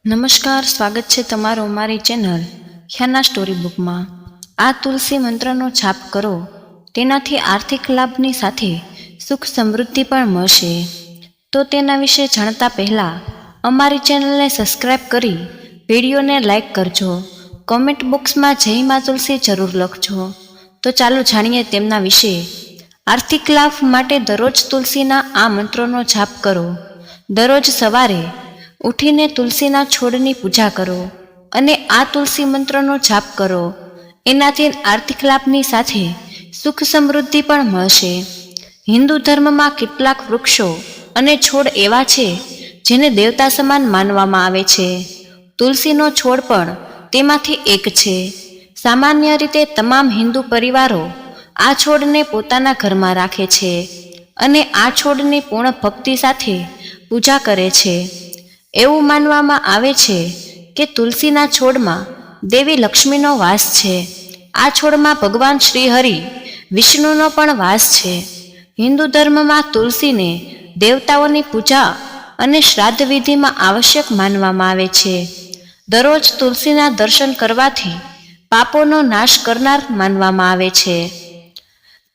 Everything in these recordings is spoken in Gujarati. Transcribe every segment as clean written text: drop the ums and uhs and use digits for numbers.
નમસ્કાર, સ્વાગત છે તમારું અમારી ચેનલ ખ્યાના સ્ટોરી બુકમાં. આ તુલસી મંત્રનો જાપ કરો, તેનાથી આર્થિક લાભની સાથે સુખ સમૃદ્ધિ પણ મળશે. તો તેના વિશે જાણતા પહેલાં અમારી ચેનલને સબસ્ક્રાઈબ કરી વિડીયોને લાઈક કરજો. કોમેન્ટ બોક્સમાં જય મા તુલસી જરૂર લખજો. તો ચાલો જાણીએ તેમના વિશે. આર્થિક લાભ માટે દરરોજ તુલસીના આ મંત્રોનો જાપ કરો. દરરોજ સવારે ઉઠીને તુલસીના છોડની પૂજા કરો અને આ તુલસી મંત્રનો જાપ કરો. એનાથી આર્થિક લાભની સાથે સુખ સમૃદ્ધિ પણ મળશે. હિન્દુ ધર્મમાં કેટલાક વૃક્ષો અને છોડ એવા છે જેને દેવતા સમાન માનવામાં આવે છે. તુલસીનો છોડ પણ તેમાંથી એક છે. સામાન્ય રીતે તમામ હિન્દુ પરિવારો આ છોડને પોતાના ઘરમાં રાખે છે અને આ છોડની પૂર્ણ ભક્તિ સાથે પૂજા કરે છે. એવું માનવામાં આવે છે કે તુલસીના છોડમાં દેવી લક્ષ્મીનો વાસ છે. આ છોડમાં ભગવાન શ્રી હરિ વિષ્ણુનો પણ વાસ છે. હિન્દુ ધર્મમાં તુલસીને દેવતાઓની પૂજા અને શ્રાદ્ધ વિધિમાં આવશ્યક માનવામાં આવે છે. દરરોજ તુલસીના દર્શન કરવાથી પાપોનો નાશ કરનાર માનવામાં આવે છે.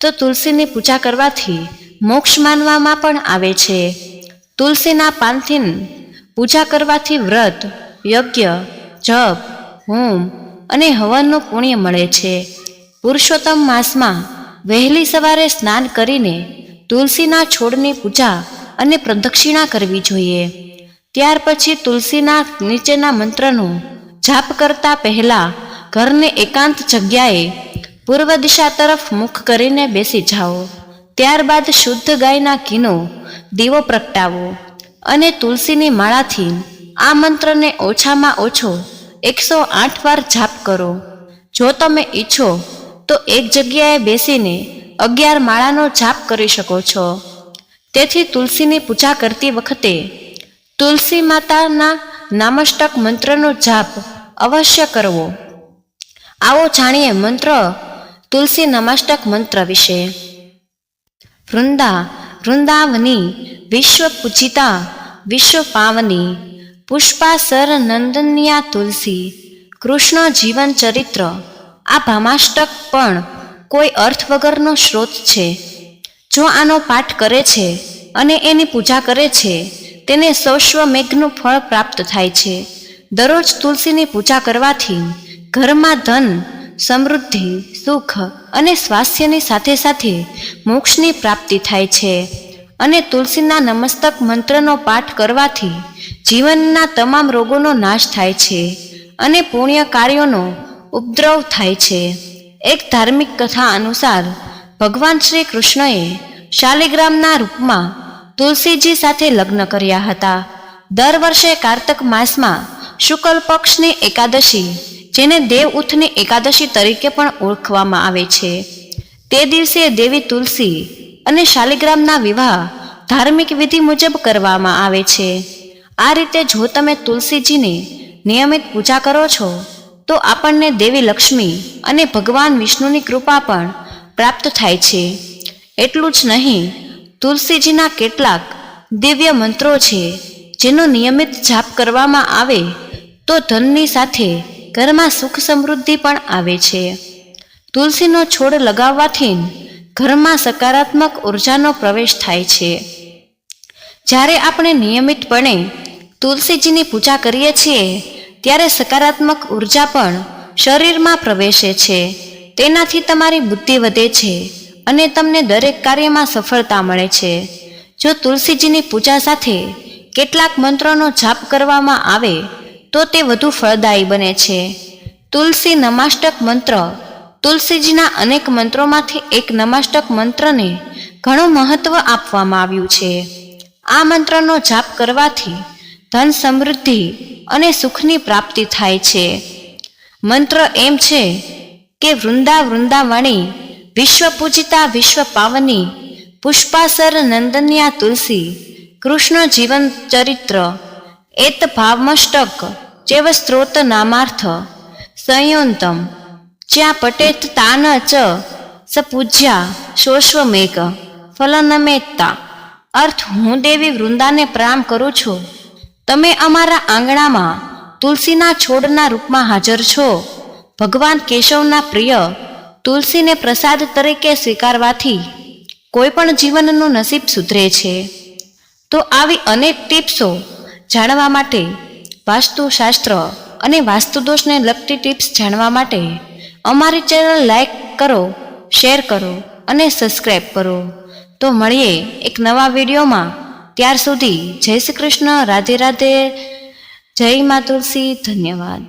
તો તુલસીની પૂજા કરવાથી મોક્ષ માનવામાં પણ આવે છે. તુલસીના પાનથી પૂજા કરવાથી વ્રત, યજ્ઞ, જપ, હોમ અને હવનનું પુણ્ય મળે છે. પુરુષોત્તમ માસમાં વહેલી સવારે સ્નાન કરીને તુલસીના છોડની પૂજા અને પ્રદક્ષિણા કરવી જોઈએ. ત્યાર પછી તુલસીના નીચેના મંત્રનો જાપ કરતા પહેલા ઘરને એકાંત જગ્યાએ પૂર્વ દિશા તરફ મુખ કરીને બેસી જાઓ. ત્યારબાદ શુદ્ધ ગાયના ઘીનો દીવો પ્રગટાવો અને તુલસીની માળાથી આ મંત્રને ઓછામાં ઓછો 108 વાર જાપ કરો. જો તમે ઈચ્છો તો એક જગ્યાએ બેસીને 11 માળાનો જાપ કરી શકો છો. તેથી તુલસીની પૂજા કરતી વખતે તુલસી માતાના નામાષ્ટક મંત્રનો જાપ અવશ્ય કરવો. આવો જાણીએ મંત્ર તુલસી નમાષ્ટક મંત્ર વિશે. વૃંદાવની વિશ્વ પૂજિતા વિશ્વ પાવની પુષ્પાસર નંદન્યા તુલસી કૃષ્ણ જીવન ચરિત્ર. આ ભામાષ્ટક પણ કોઈ અર્થ વગરનો સ્ત્રોત છે. જો આનો પાઠ કરે છે અને એની પૂજા કરે છે તેને સૌશ્વમેઘનું ફળ પ્રાપ્ત થાય છે. દરરોજ તુલસીની પૂજા કરવાથી ઘરમાં ધન, સમૃદ્ધિ, સુખ અને સ્વાસ્થ્યની સાથે સાથે મોક્ષની પ્રાપ્તિ થાય છે. અને તુલસીના નમસ્તક મંત્રનો પાઠ કરવાથી જીવનના તમામ રોગોનો નાશ થાય છે અને પુણ્ય કાર્યોનો ઉપદ્રવ થાય છે. એક ધાર્મિક કથા અનુસાર ભગવાન શ્રી કૃષ્ણએ શાલિગ્રામના રૂપમાં તુલસીજી સાથે લગ્ન કર્યા હતા. દર વર્ષે કાર્તક માસમાં શુક્લ પક્ષની એકાદશી, જેને દેવ ઉઠની એકાદશી તરીકે પણ ઓળખવામાં આવે છે, તે દિવસે દેવી તુલસી અને શાલિગ્રામના વિવાહ ધાર્મિક વિધિ મુજબ કરવામાં આવે છે. આ રીતે જો તમે તુલસીજીને નિયમિત પૂજા કરો છો તો આપણને દેવી લક્ષ્મી અને ભગવાન વિષ્ણુની કૃપા પણ પ્રાપ્ત થાય છે. એટલું જ નહીં, તુલસીજીના કેટલાક દિવ્ય મંત્રો છે જેનો નિયમિત જાપ કરવામાં આવે તો ધનની સાથે ઘરમાં સુખ સમૃદ્ધિ પણ આવે છે. તુલસીનો છોડ લગાવવાથી ઘરમાં સકારાત્મક ઉર્જાનો પ્રવેશ થાય છે. જ્યારે આપણે નિયમિતપણે તુલસીજીની પૂજા કરીએ છીએ ત્યારે સકારાત્મક ઉર્જા પણ શરીરમાં પ્રવેશે છે. તેનાથી તમારી બુદ્ધિ વધે છે અને તમને દરેક કાર્યમાં સફળતા મળે છે. જો તુલસીજીની પૂજા સાથે કેટલાક મંત્રોનો જાપ કરવામાં આવે તો તે વધુ ફળદાયી બને છે. તુલસી નમાષ્ટક મંત્ર. તુલસીજીના અનેક મંત્રોમાંથી એક નમાષ્ટક મંત્રને ઘણું મહત્વ આપવામાં આવ્યું છે. આ મંત્રનો જાપ કરવાથી ધન, સમૃદ્ધિ અને સુખની પ્રાપ્તિ થાય છે. મંત્ર એમ છે કે વૃંદાવણી વિશ્વ પૂજિતા વિશ્વ પાવની પુષ્પાસર નંદન્યા તુલસી કૃષ્ણ જીવન ચરિત્ર એત ભાવમષ્ટક ચેવ સ્ત્રોત નામાર્થ સંયોતમ જ્યાં પટેત તાન ચ સ પૂજ્યા સોશ્વમેઘ ફલનમેત્તા. અર્થ: હું દેવી વૃંદાને પ્રણામ કરું છું. તમે અમારા આંગણામાં તુલસીના છોડના રૂપમાં હાજર છો. ભગવાન કેશવના પ્રિય તુલસીને પ્રસાદ તરીકે સ્વીકારવાથી કોઈ પણ જીવનનું નસીબ સુધરે છે. તો આવી અનેક ટિપ્સો જાણવા માટે, વાસ્તુશાસ્ત્ર અને વાસ્તુદોષને લગતી ટિપ્સ જાણવા માટે અમારી ચેનલ લાઈક કરો, શેર કરો અને સબસ્ક્રાઈબ કરો. તો મળીએ એક નવા વિડીયોમાં. ત્યાર સુધી જય શ્રી કૃષ્ણ, રાધે રાધે, જય મા તુલસી, ધન્યવાદ.